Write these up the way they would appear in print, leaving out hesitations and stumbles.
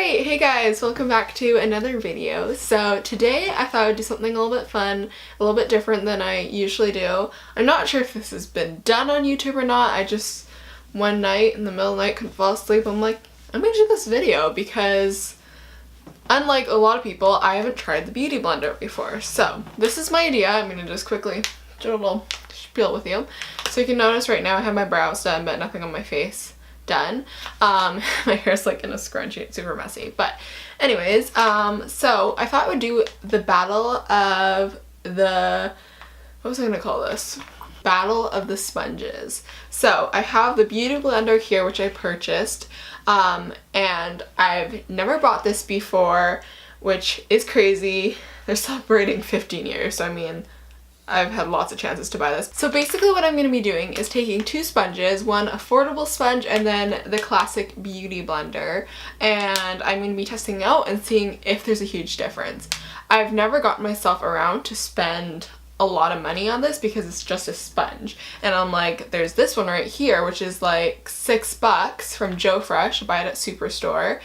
Alright, hey guys, welcome back to another video. So today I thought I would do something a little bit fun, a little bit different than I usually do. I'm not sure if this has been done on YouTube or not. I just, one night in the middle of the night, couldn't fall asleep. I'm like, I'm gonna do this video because unlike a lot of people, I haven't tried the Beauty Blender before. So this is my idea. I'm gonna just quickly do a little spiel with you. So you can notice right now I have my brows done but nothing on my face done. My hair's like in a scrunchie, it's super messy, but anyways, so I thought I would do the battle of the, what was I gonna call this? Battle of the sponges. So I have the Beauty Blender here, which I purchased, and I've never bought this before, which is crazy. They're celebrating 15 years, so I mean, I've had lots of chances to buy this. So basically what I'm going to be doing is taking two sponges, one affordable sponge and then the classic Beauty Blender, and I'm going to be testing out and seeing if there's a huge difference. I've never gotten myself around to spend a lot of money on this because it's just a sponge, and I'm like, there's this one right here which is like $6 from Joe Fresh. I buy it at Superstore.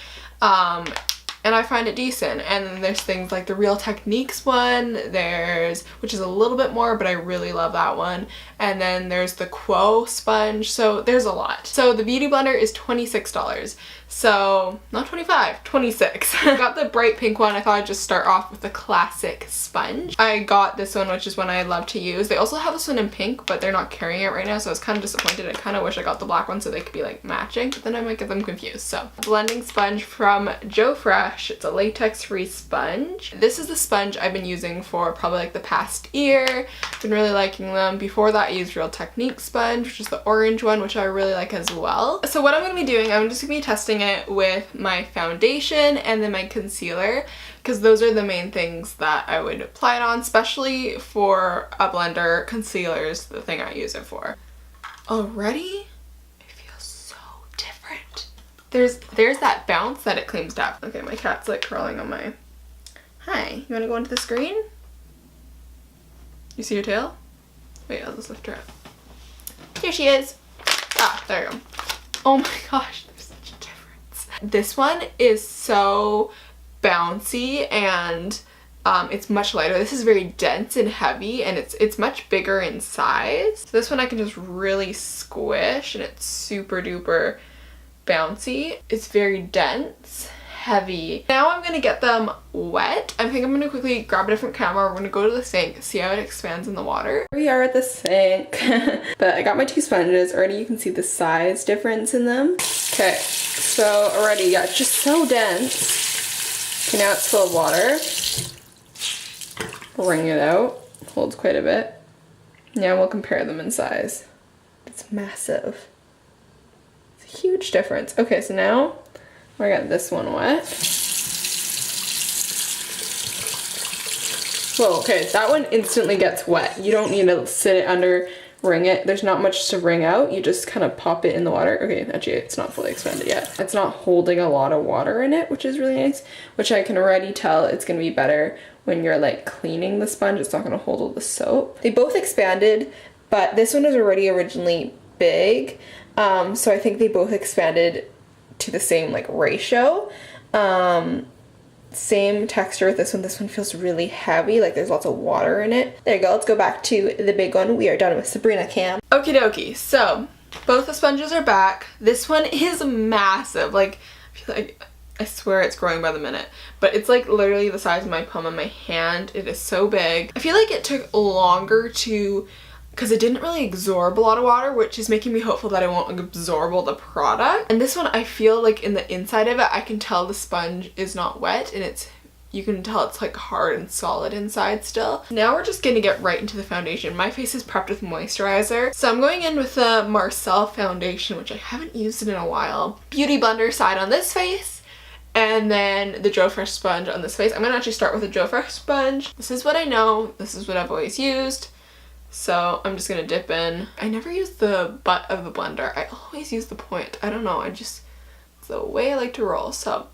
And I find it decent. And then there's things like the Real Techniques one, which is a little bit more, but I really love that one. And then there's the Quo Sponge, so there's a lot. So the Beauty Blender is $26. So, not 25, 26. I got the bright pink one. I thought I'd just start off with the classic sponge. I got this one, which is one I love to use. They also have this one in pink, but they're not carrying it right now, so I was kind of disappointed. I kind of wish I got the black one so they could be like matching, but then I might get them confused. So, blending sponge from Joe Fresh. It's a latex-free sponge. This is the sponge I've been using for probably like the past year. Been really liking them. Before that I used Real Techniques sponge, which is the orange one, which I really like as well. So what I'm going to be doing, I'm just going to be testing it with my foundation and then my concealer, because those are the main things that I would apply it on, especially for a blender. Concealer is the thing I use it for. Already, it feels so different. There's that bounce that it claims to have. Okay, my cat's like crawling on my... Hi, you want to go into the screen? You see your tail? Wait, I'll just lift her up. Here she is. Ah, there you go. Oh my gosh, there's such a difference. This one is so bouncy and it's much lighter. This is very dense and heavy, and it's much bigger in size. So this one I can just really squish and it's super duper bouncy. It's very dense, heavy. Now I'm gonna get them wet. I think I'm gonna quickly grab a different camera. We're gonna go to the sink, see how it expands in the water. Here we are at the sink. But I got my two sponges. Already you can see the size difference in them. Okay, so already, yeah, it's just so dense. Okay, now it's full of water. Wring it out. Holds quite a bit. Now we'll compare them in size. It's massive. It's a huge difference. Okay, so now I got this one wet. Whoa, okay, that one instantly gets wet. You don't need to sit it under, wring it. There's not much to wring out. You just kind of pop it in the water. Okay, actually, it's not fully expanded yet. It's not holding a lot of water in it, which is really nice, which I can already tell it's going to be better when you're like cleaning the sponge. It's not going to hold all the soap. They both expanded, but this one was already originally big, so I think they both expanded to the same like ratio. Same texture with this one. This one feels really heavy, like there's lots of water in it. There you go. Let's go back to the big one. We are done with Sabrina Cam. Okie dokie, so both the sponges are back. This one is massive. Like, I feel like, I swear it's growing by the minute, but it's like literally the size of my palm of my hand. It is so big. I feel like it took longer to, because it didn't really absorb a lot of water, which is making me hopeful that I won't absorb all the product. And this one, I feel like in the inside of it, I can tell the sponge is not wet, and you can tell it's like hard and solid inside still. Now we're just gonna get right into the foundation. My face is prepped with moisturizer, so I'm going in with the Marcel foundation, which I haven't used in a while. Beauty Blender side on this face, and then the Joe Fresh sponge on this face. I'm gonna actually start with the Joe Fresh sponge. This is what I know. This is what I've always used. So I'm just gonna dip in. I never use the butt of the blender. I always use the point. I don't know, it's the way I like to roll. So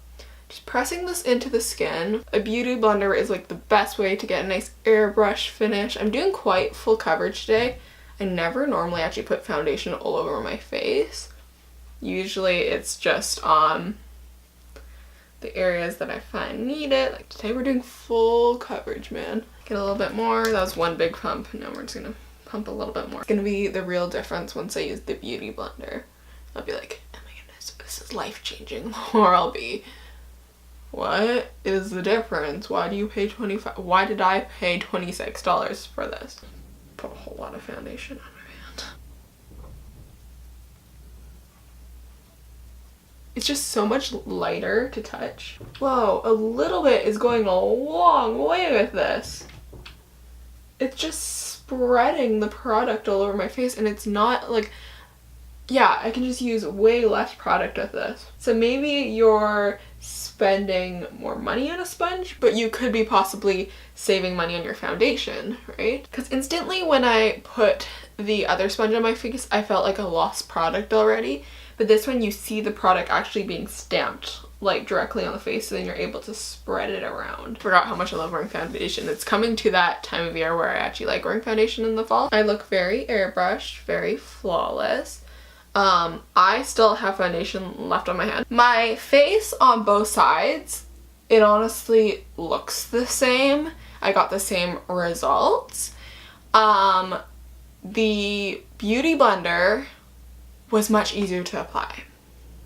just pressing this into the skin. A Beauty Blender is like the best way to get a nice airbrush finish. I'm doing quite full coverage today. I never normally actually put foundation all over my face. Usually it's just on the areas that I find need it. Like today we're doing full coverage, man. Get a little bit more. That was one big pump. Now we're just gonna pump a little bit more. It's gonna be the real difference once I use the beauty blender. I'll be like, oh my goodness, this is life-changing. Or I'll be, what is the difference? Why do you pay why did I pay $26 for this? Put a whole lot of foundation on my hand. It's just so much lighter to touch. Whoa, a little bit is going a long way with this. It's just spreading the product all over my face, and it's not like, yeah, I can just use way less product with this. So maybe you're spending more money on a sponge, but you could be possibly saving money on your foundation, right? Because instantly when I put the other sponge on my face, I felt like a lost product already. But this one, you see the product actually being stamped like directly on the face, so then you're able to spread it around. Forgot how much I love wearing foundation. It's coming to that time of year where I actually like wearing foundation in the fall. I look very airbrushed, very flawless. I still have foundation left on my hand. My face on both sides, it honestly looks the same. I got the same results. The beauty blender was much easier to apply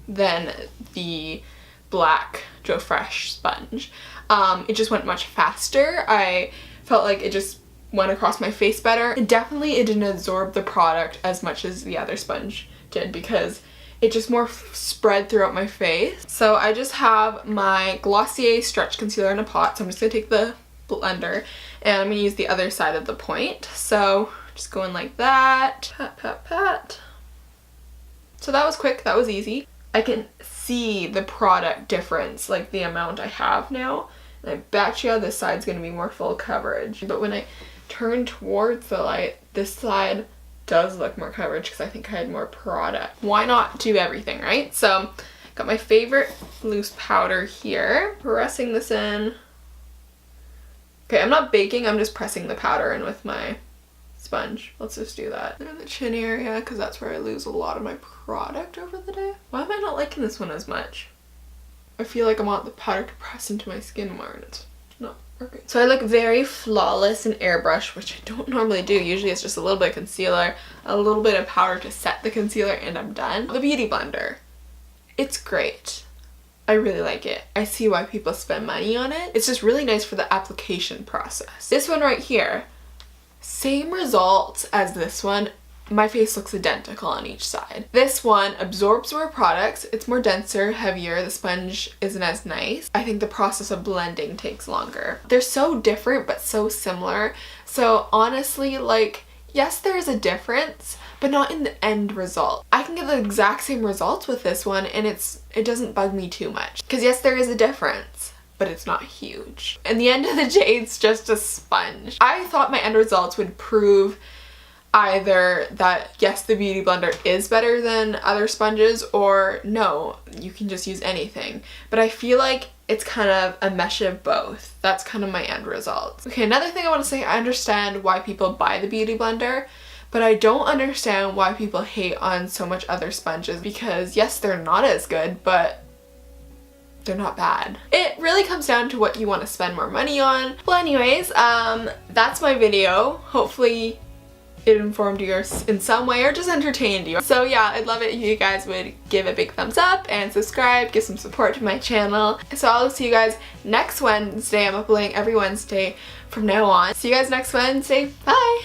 than the black Joe Fresh sponge. It just went much faster. I felt like it just went across my face better. It didn't absorb the product as much as the other sponge did because it just more spread throughout my face. So I just have my Glossier stretch concealer in a pot, so I'm just gonna take the blender and I'm gonna use the other side of the point. So just going like that, pat, pat, pat. So that was quick, that was easy. I can see the product difference, like the amount I have now. And I bet you this side's gonna be more full coverage. But when I turn towards the light, this side does look more coverage because I think I had more product. Why not do everything, right? So got my favorite loose powder here. Pressing this in. Okay, I'm not baking, I'm just pressing the powder in with my sponge. Let's just do that. In the chin area, because that's where I lose a lot of my product over the day. Why am I not liking this one as much? I feel like I want the powder to press into my skin more and it's not working. So I look very flawless in airbrush, which I don't normally do. Usually it's just a little bit of concealer, a little bit of powder to set the concealer, and I'm done. The beauty blender, it's great. I really like it. I see why people spend money on it. It's just really nice for the application process. This one right here, same results as this one. My face looks identical on each side. This one absorbs more products. It's more denser, heavier. The sponge isn't as nice. I think the process of blending takes longer. They're so different but so similar. So honestly, like, yes, there is a difference, but not in the end result. I can get the exact same results with this one and it doesn't bug me too much. Because yes, there is a difference, but it's not huge. In the end of the day, it's just a sponge. I thought my end results would prove either that yes, the beauty blender is better than other sponges, or no, you can just use anything. But I feel like it's kind of a mesh of both. That's kind of my end result. Okay, another thing I want to say, I understand why people buy the beauty blender, but I don't understand why people hate on so much other sponges, because yes, they're not as good, but they're not bad. It really comes down to what you want to spend more money on. Well, anyways, that's my video. Hopefully it informed you in some way or just entertained you. So yeah, I'd love it if you guys would give a big thumbs up and subscribe, give some support to my channel. So I'll see you guys next Wednesday. I'm uploading every Wednesday from now on. See you guys next Wednesday. Bye!